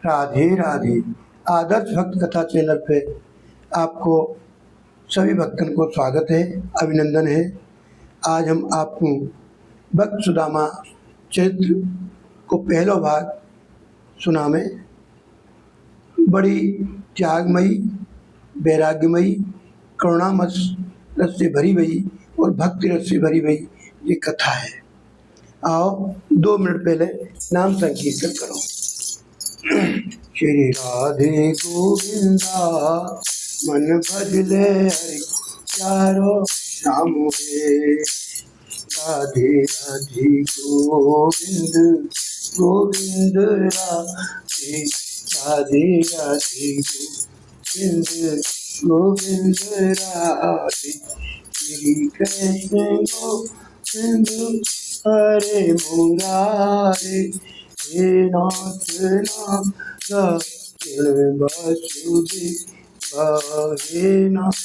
राधे राधे। आदर्श भक्त कथा चैनल पे आपको सभी भक्तों को स्वागत है, अभिनंदन है। आज हम आपको भक्त सुदामा चरित्र को पहला भाग सुना में बड़ी त्यागमयी, वैराग्यमयी, करुणामस रस से भरी हुई और भक्ति रस से भरी हुई ये कथा है। आओ 2 मिनट पहले नाम संकीर्तन करो। श्री राधे गोविंदा मन भजले हरि चारो श्याम रे। राधे राधे गोविंद गोविंद राधे राधे राधे गोविंद गोविंद राधे। श्री कृष्ण गोविंद हरे मुरारे। हे नाथ नाम नारायण वासुदेव। हे नाथ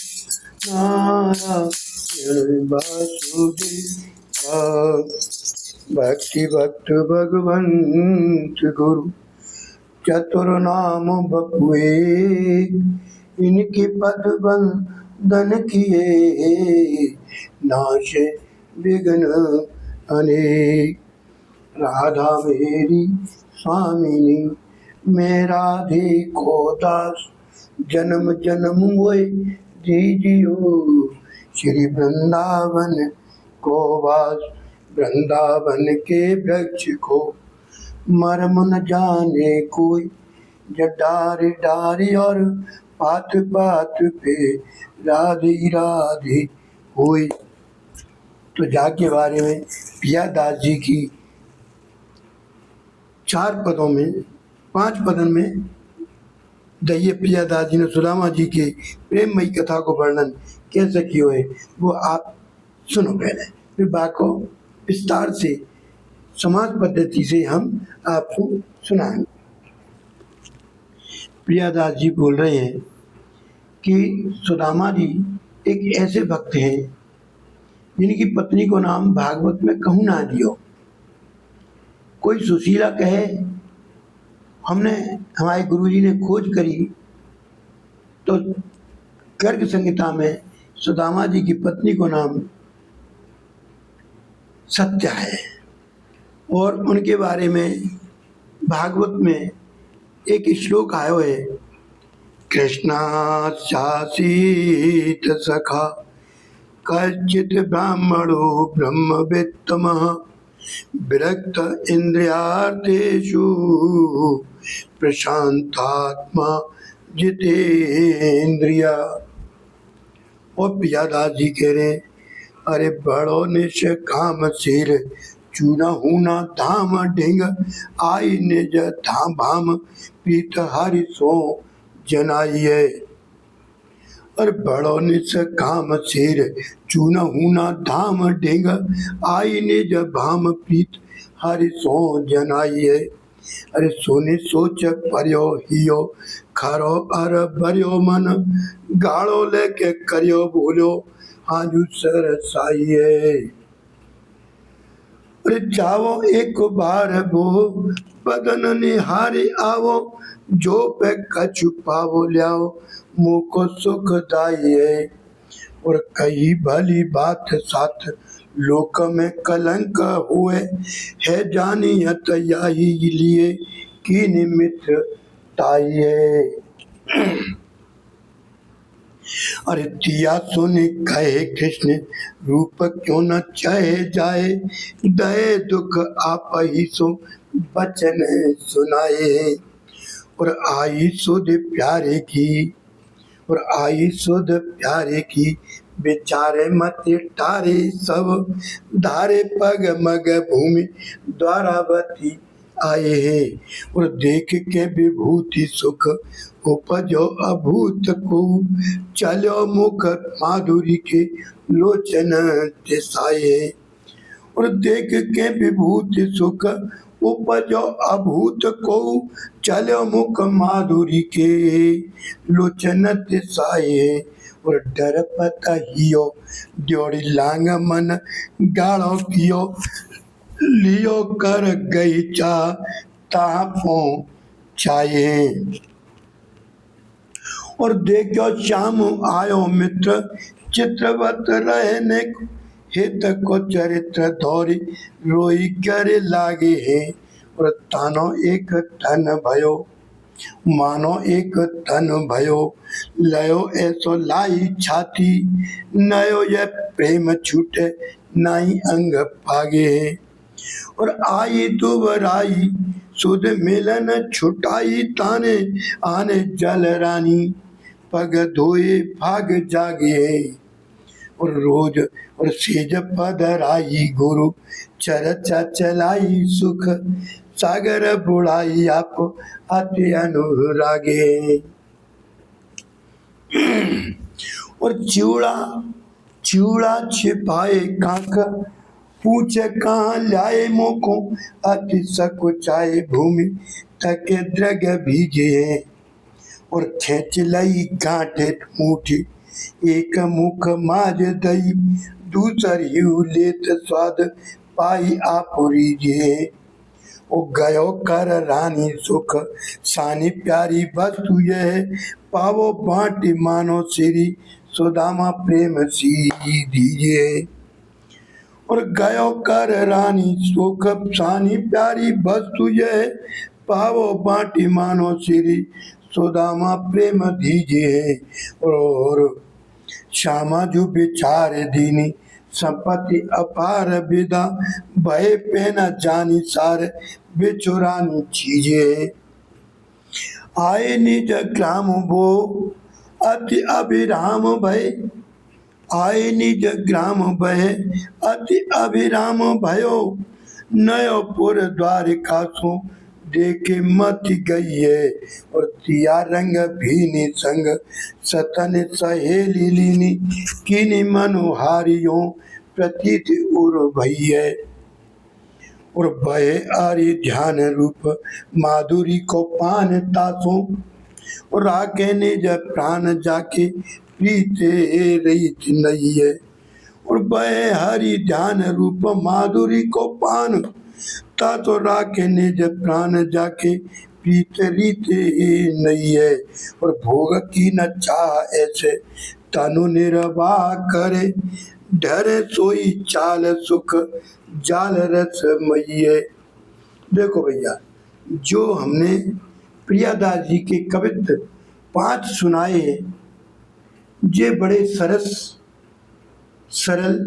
नारायण वासुदेव। भक्ति भक्त भगवंत गुरु चतुर नाम बपुए। इनके पद बंदन किए नाश विघ्न अनेक। राधा मेरी स्वामिनी मैं राधे को दास। जन्म जन्म मोए दीजियो श्री वृंदावन को वास। वृंदावन के वृक्ष को मर्म न जाने कोई। डारे डारे और पात पात पे राधे राधे हुई। तो जाग के बारे में पियादास जी की 4 पदों में 5 पदन में दैये पियादास जी ने सुदामा जी के प्रेममयी कथा को वर्णन कैसे किया है वो आप सुनो पहले, फिर बात को विस्तार से समाज पद्धति से हम आपको सुनाएंगे। पियादास जी बोल रहे हैं कि सुदामा जी एक ऐसे भक्त हैं जिनकी पत्नी को नाम भागवत में कहूँ ना दियो। कोई सुशीला कहे, हमने हमारे गुरुजी ने खोज करी तो गर्ग संहिता में सुदामा जी की पत्नी को नाम सत्या है और उनके बारे में भागवत में एक श्लोक आयो है। कृष्णास्यासीत सखा कश्चित् ब्राह्मणो ब्रह्मवित्तमः विरक्त इंद्रियार्थेषु प्रशांतात्मा जितेंद्रिया। और पियादास जी कह रहे, अरे बड़ो निश कामशील चूना हूना धाम ढिंग। आई निज धाम भाम पीत हरि सो जनाइए। और बड़ो निश कामशील चूना हूना धाम ढिंग। आई निज भाम पीत हरि सो जनाइए। अरे सोने सोच पर्यो हियो खारो अर भरियो मन। गाड़ो लेके करियो बोलो हाजू सर साइए। अरे जाओ एक बार वो बदन निहारे आओ। जो पे कछु पावो लियाओ मुँह को सुखदाई है। और कई भली बात साथ लोक में कलंक हुए है। जानियत यही लिए की निमित्त ताइए। अरे दिया सुने कहे कृष्ण रूप क्यों न चाहे जाए। दये दुख आप ही सो बचन सुनाए। और आई सुध प्यारे की, और आई सुध प्यारे की बेचारे मत टारे सब। धारे पग मग भूमि द्वारावती आए हैं। और देख के विभूति सुख उपजो अभूत को। चलो मुख माधुरी के लोचन दिशाए। और देख के विभूति सुख उपजो अभूत को। चलो मुख माधुरी के लोचन दिशाए। और डर पता हियो जोड़ी लांग मन गाड़ो कियो। लियो कर गई चा तापों चाहिए। और देखो श्याम आयो मित्र, चित्रवत रहने हित को चरित्र धोरी, रोई कर लागे है। और तानो एक तन भयो, मानो एक तन भयो, लयो ऐसो लाई छाती, नयो ये प्रेम छूटे नाई अंग पागे है। और आई दुबराई सुध मिलन छुटाई, ताने आने जल रानी, पग धोए भाग जागे है। और रोज और सेज पधराई गुरु, चर्चा चलाई सुख, सागर बुढ़ाई आप अति अनुरागे। और चिवड़ा चिवड़ा छिपाए कांक, पूछे कहाँ लाए मोको, अति सकुचाए भूमि तके द्रग भीजे। और खेच लई गांठे मुठी, एक मुख माज दई, दूसर यू लेत स्वाद पाई आप रीजे। ओ गयो कर रानी सुख, सानी प्यारी वस्तु यह, पावो बांटी मानो सिरी, सुदामा प्रेम सी दीजिए। और गयो कर रानी सुख, सानी प्यारी वस्तु यह, पावो बांटी मानो सिरी, सुदामा प्रेम दीजिए। और श्यामा जो विचार दीनी, संपत्ति अपार विदा, भय पे न जानी सार, बिछुरानी चीजे। आए निज ग्राम वो, अति अभिराम भय, आए निज ग्राम भय, अति अभिराम भयो, नयो पुर द्वारिका सो, देखे मत गई है। और तिया रंग भीनी संग, सतन सहेली लीनी, किनी मनुहारियों प्रतीत उर भई है। और बहे आरी ध्यान रूप, माधुरी को पान तासो, और राके निज प्राण जाके, प्रीते रहित नहीं है। और बहे हरि ध्यान रूप, माधुरी को पान तातो, राके निज प्राण जाके, प्रीत रीते नहीं है। और भोग की न चाह ऐसे, तनु निर्वाह करे, डरे सोई चाल सुख, जाल रस मई है। देखो भैया, जो हमने प्रियादास जी के कवित्व 5 सुनाए, ये बड़े सरस, सरल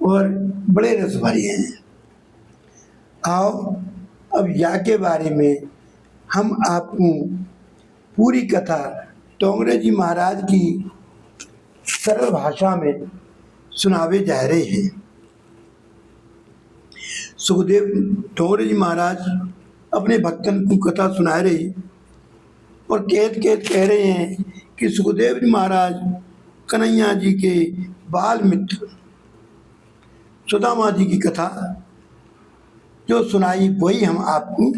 और बड़े रस भरे हैं। आओ अब या के बारे में हम आपको पूरी कथा टोंगरे जी महाराज की सरल भाषा में सुनावे जा रहे हैं। सुखदेव टोंगरे जी महाराज अपने भक्तन को कथा सुना रहे और कह रहे हैं कि सुखदेव जी महाराज कन्हैया जी के बाल मित्र सुदामा जी की कथा जो सुनाई वही हम आपको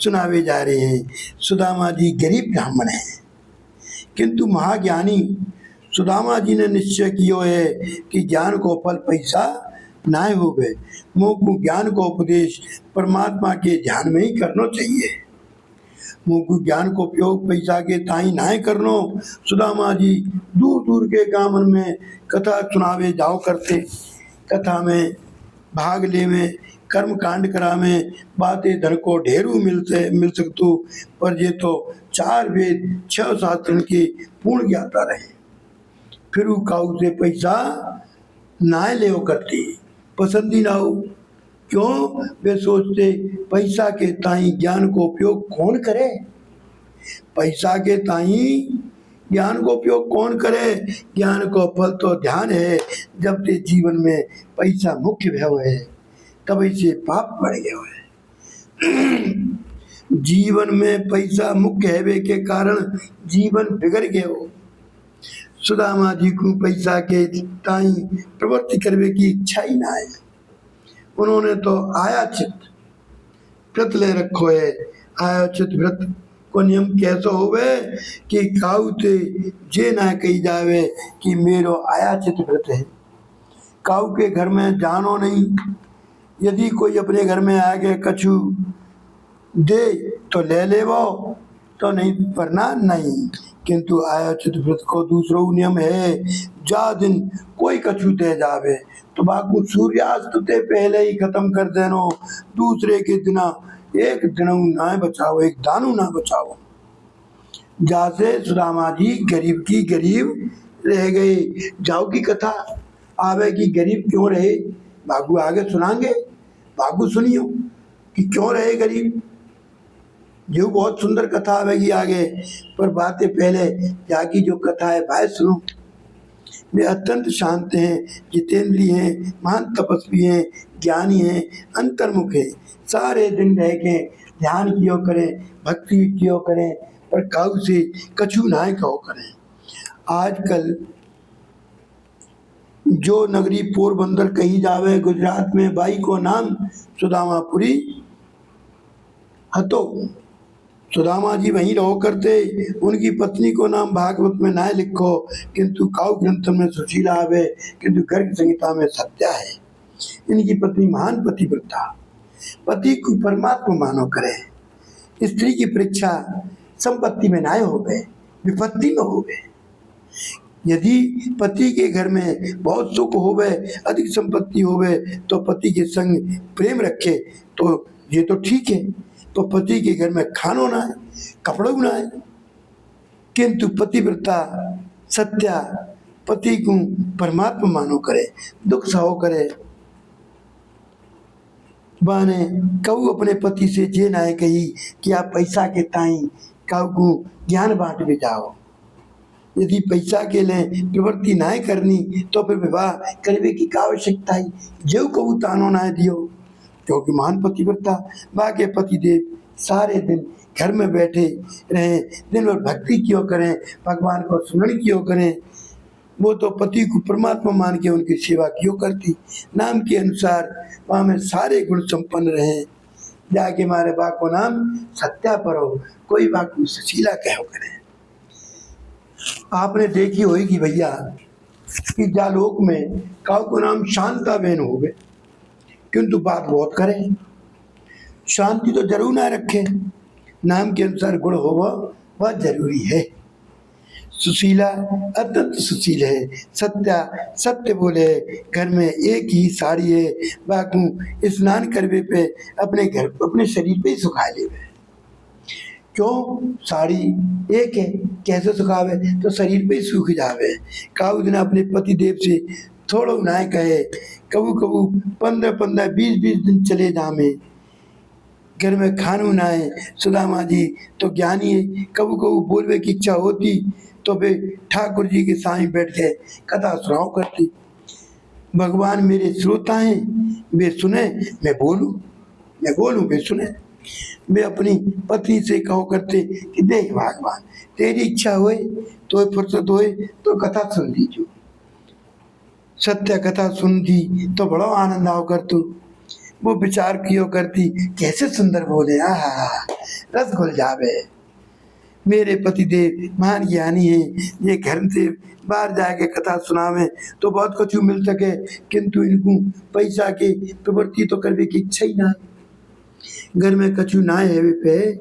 सुनावे जा रहे हैं। सुदामा जी गरीब ब्राह्मण हैं, किंतु महाज्ञानी सुदामा जी ने निश्चय किया है कि ज्ञान को फल पैसा ना होवे, मुँह को ज्ञान को उपदेश परमात्मा के ध्यान में ही करना चाहिए। मुँह को ज्ञान को उपयोग पैसा के ताई ना करनो। सुदामा जी दूर दूर के गांव में कथा सुनावे जाओ करते, कथा में भाग ले में, कर्म कांड करा में, बातें धन को ढेरू मिल सकतू, पर ये तो 4 वेद 6 शास्त्र के पूर्ण ज्ञाता रहे। फिर वो काऊ से पैसा ना ले करती, पसंद ही ना हो। क्यों? वे सोचते पैसा के ताई ज्ञान को उपयोग कौन करे, पैसा के ताई ज्ञान को उपयोग कौन करे। ज्ञान को फल तो ध्यान है। जब ते जीवन में पैसा मुख्य भय है तब इसे पाप बढ़ गया है। जीवन में पैसा मुख्य है के कारण जीवन बिगड़ गया हो। सुदामा जी को पैसा के ताई प्रवृत्ति करने की इच्छा ही ना है। उन्होंने तो आयाचित व्रत ले रखो है। आयाचित व्रत को नियम कैसा होवे कि काउते जे ना कही जावे कि मेरो आयाचित व्रत है। काऊ के घर में जानो नहीं। यदि कोई अपने घर में आ गए कछु दे तो ले ले वो, तो नहीं वरना नहीं। किंतु आया चित्रव्रत को दूसरो नियम है, जा दिन कोई कछु दे जावे, तो बाकू सूर्यास्त ते पहले ही खत्म कर देनो, दूसरे के दिना एक दिनऊ ना बचाओ, एक दानू ना बचाओ। जासे सुदामा जी गरीब की गरीब रह गए। जाओ की कथा आवे कि गरीब क्यों रहे, बाबू आगे सुनाएंगे। बाबू सुनियो कि क्यों रहे गरीब, जो बहुत सुंदर कथा आवेगी आगे, पर बातें पहले जाकी जो कथा है भाई सुनो। वे अत्यंत शांत हैं, जितेंद्रिय हैं, महान तपस्वी हैं, ज्ञानी हैं, अंतर्मुख हैं। सारे दिन रह के ध्यान कियो करें, भक्ति कियो करें, पर काऊ से कछु नाय कहो करें। आजकल जो नगरी पोरबंदर कही जावे गुजरात में, बाई को नाम सुदामापुरी हतो। सुदामा जी वहीं रहो करते, उनकी पत्नी को नाम भागवत में ना लिखो, किंतु काव्य ग्रंथ में सुशीला आवे, किंतु गर्ग संहिता में सत्या है। इनकी पत्नी महान पतिव्रता, पति को परमात्मा मानो करे। स्त्री की परीक्षा संपत्ति में ना हो गए, विपत्ति में हो गए। यदि पति के घर में बहुत सुख होवे, अधिक संपत्ति होवे, तो पति के संग प्रेम रखे तो ये तो ठीक है, तो पति के घर में खानो ना है, कपड़ों ना है। किंतु पतिव्रता सत्या पति को परमात्मा मानो करे, दुख सहो करे। बाने कहू अपने पति से जे ना कही कि आप पैसा के ताई कहू को ज्ञान बांट भी जाओ। यदि पैसा के लिए प्रवृत्ति ना करनी तो फिर विवाह करने की क्या आवश्यकता है, जो कहू तानो ना दियो। क्योंकि महान पतिव्रता बाके पतिदेव सारे दिन घर में बैठे रहे, दिन भर भक्ति क्यों करें, भगवान को स्मरण क्यों करें। वो तो पति को परमात्मा मान के उनकी सेवा क्यों करती। नाम के अनुसार वहाँ में सारे गुण संपन्न रहे। जाके मारे बा को नाम सत्या परो, कोई बात को सुशीला कहो करें। आपने देखी होगी भैया कि जालोक में काउ को नाम शांता बहन हो गए, किंतु बात बहुत करें। शांति तो जरूर ना रखे, नाम के अनुसार गुण हो वह जरूरी है। सुशीला अत्यंत सुशील है, सत्या सत्य बोले। घर में एक ही साड़ी है, बाकू स्नान करवे पे अपने घर अपने शरीर पे ही सुखा लेवे। क्यों, साड़ी एक है, कैसे सुखावे, तो शरीर पे ही सूख जावे। काऊ दिन अपने पति देव से थोड़ो ना कहे, कबू कबू 15-15 20-20 दिन चले जामे, घर में खानू ना है। सुदामा जी तो ज्ञानी है, कबू कबू बोलवे की इच्छा होती तो वे ठाकुर जी के सामने बैठ के कथा सुनाओ करती। भगवान मेरे श्रोता हैं, वे सुने मैं बोलूं, मैं बोलूं वे सुने। वे अपनी पत्नी से कहो करते कि देख भगवान तेरी इच्छा होए तो फुर्सत होए तो कथा सुन लीजिए। सत्य कथा सुन दी तो बड़ा आनंद आओ कर तू। वो विचार कियो करती, कैसे सुंदर बोले, आहा रस घुल जावे। मेरे पतिदेव महान ज्ञानी हैं, ये घर से बाहर जाके कथा सुनावे तो बहुत कुछ मिल सके, किंतु इनको पैसा की प्रवृत्ति तो करने की इच्छा ही ना है। घर में कछु ना है वे पे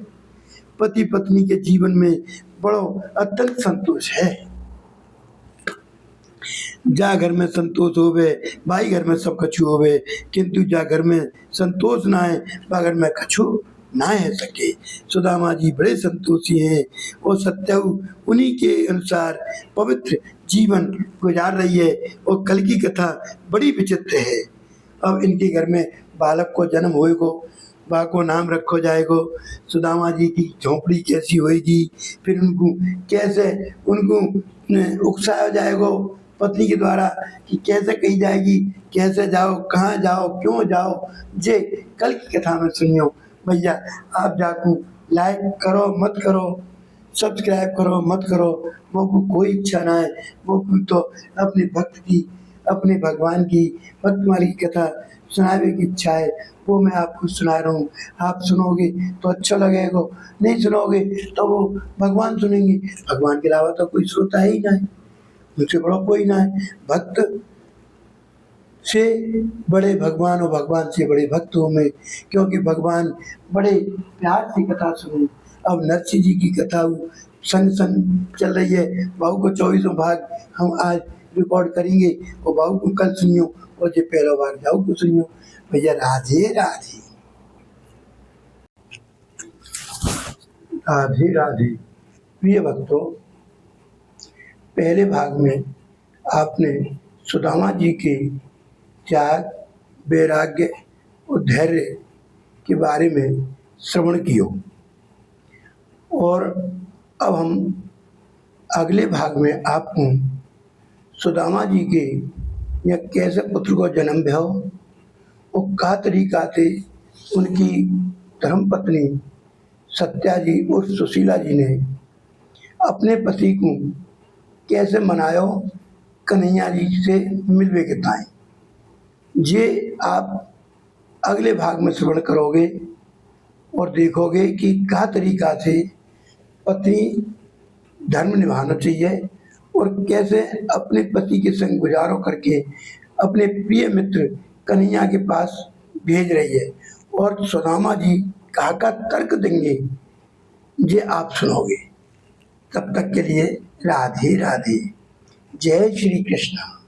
पति पत्नी के जीवन में बड़ो अत्यंत संतोष है। जा घर में संतोष होवे, भाई घर में सब कछु होवे, किंतु जा घर में संतोष ना है, वह घर में कछु ना है सके। सुदामा जी बड़े संतोषी हैं, और सत्यु उन्हीं के अनुसार पवित्र जीवन गुजार रही है। और कल की कथा बड़ी विचित्र है। अब इनके घर में बालक को जन्म होएगो, बा को नाम रखो जाएगो। सुदामा जी की झोंपड़ी कैसी होएगी, फिर उनको कैसे उनको उकसाया जाएगो पत्नी के द्वारा कि कैसे कही जाएगी, कैसे जाओ, कहाँ जाओ, क्यों जाओ, जे कल की कथा में सुनियो। भैया आप जाकू लाइक करो मत करो, सब्सक्राइब करो मत करो, वो को कोई इच्छा ना है। वो तो अपने भक्त की, अपने भगवान की भक्त वाली कथा सुनाने की इच्छा है, वो मैं आपको सुना रहा हूँ। आप सुनोगे तो अच्छा लगेगा, नहीं सुनोगे तो वो भगवान सुनेंगे। भगवान के अलावा तो कोई श्रोता ही ना है, मुझसे बड़ा कोई ना है। भक्त से बड़े भगवान और भगवान से बड़े भक्त हो में, क्योंकि भगवान बड़े प्यार से कथा सुने। अब नरसिंह जी की कथा संग संग चल रही है। भाऊ को 24 भाग हम आज रिकॉर्ड करेंगे और भाऊ को कल सुनियो और जो पहला भाग जाऊ को सुनियो। भैया राधे राधे राधे राधे। प्रिय भक्तों, पहले भाग में आपने सुदामा जी के त्याग, वैराग्य और धैर्य के बारे में श्रवण कियो, और अब हम अगले भाग में आपको सुदामा जी के या कैसे पुत्र को जन्म भयो और का तरीका थे उनकी धर्मपत्नी सत्या जी और सुशीला जी ने अपने पति को कैसे मनायो कन्हैया जी से मिलवे के ताएं। ये आप अगले भाग में श्रवण करोगे और देखोगे कि क्या तरीका से पत्नी धर्म निभाना चाहिए और कैसे अपने पति के संग गुजारो करके अपने प्रिय मित्र कन्हैया के पास भेज रही है, और सुदामा जी कहा का तर्क देंगे ये आप सुनोगे। तब तक के लिए राधे राधे। जय श्री कृष्ण।